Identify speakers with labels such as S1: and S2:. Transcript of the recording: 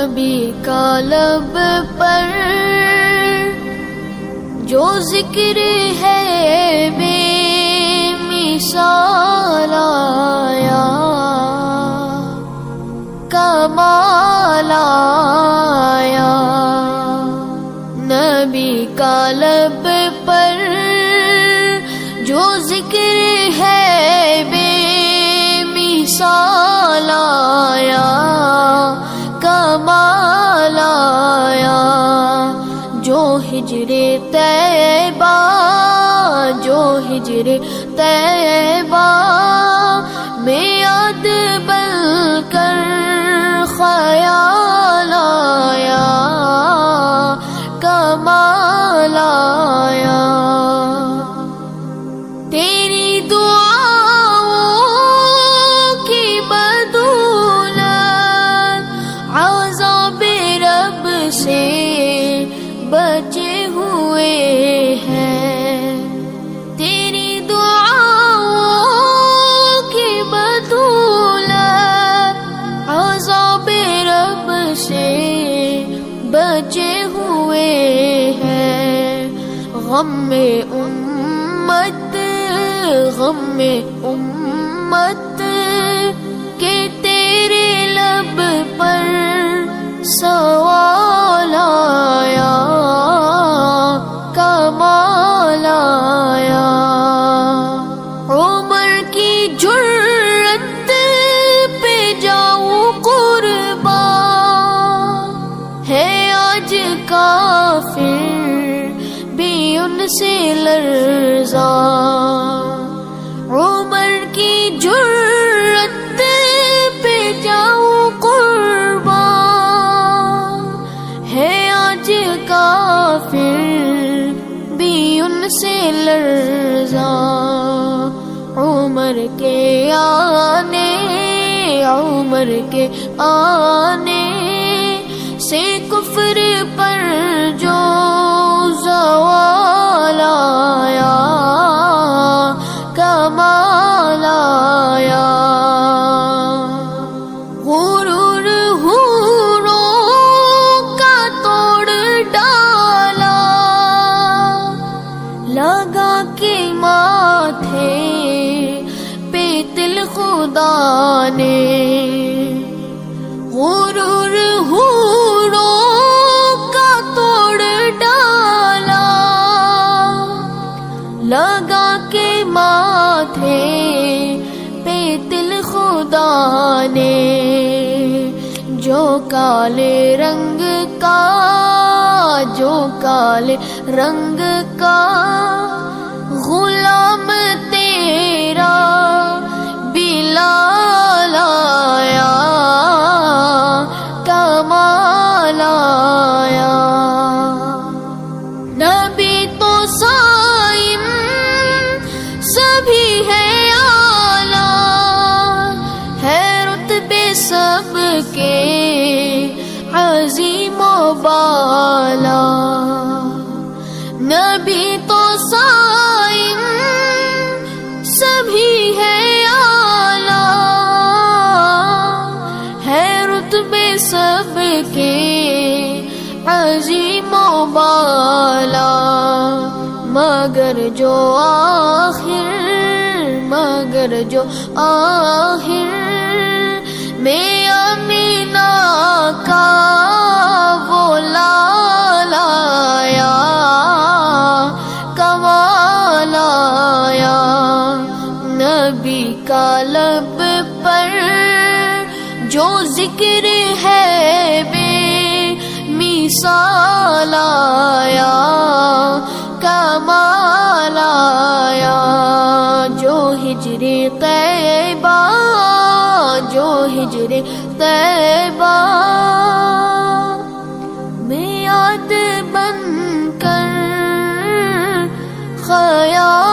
S1: نبی کا لب پر جو ذکر ہے بے مثال آیا، کمال آیا۔ نبی کا لب پر جو ذکر ہے بے مثال آیا، کمال آیا۔ جو ہجر طیبہ، جو ہجر طیبہ میں یاد بن کر خیال آیا، کمال آیا۔ تیری دعاؤں کی بدولت عذاب رب سے بچے ہوئے ہیں، تیری دعاؤں کی بدولت عذاب رب سے بچے ہوئے ہیں۔ غم میں امت، غم میں امت کے تیرے لب پر سوال آیا، کمال آیا۔ عمر کی جرت پہ جاؤں قربان، ہے آج کافر بھی ان سے لرزاں۔ عمر کی جرت پہ جاؤں قربان، ہے آج کافر بھی ان سے لرزاں۔ عمر کے آنے، عمر کے آنے سے کفر پر جو زوال آیا، کمال آیا۔ غرور حوروں کا توڑ ڈالا، لگا کے ماتھے پہ تل خدا نے۔ غرور حوروں کا توڑ ڈالا، لگا کے ماتھے پہ تل خدا نے۔ جو کالے رنگ کا، جو کالے رنگ کا غلام تیرا بلال آیا، کمال آیا۔ نبی تو صائم سبھی ہے اعلیٰ، ہے رتبے سب کے عظیم و بالا۔ نبی تو صائم سبھی ہے اعلیٰ، ہے رتبے سب کے عظیم و بالا۔ مگر جو آخر، مگر جو آخر میں امینہ کا وہ لال آیا، کمال آیا۔ نبی کا لب پر جو ذکر ہے بے مثال آیا، کمال آیا۔ جو ہجر طیبہ، جو ہجر طیبہ میں یاد بن کر خیال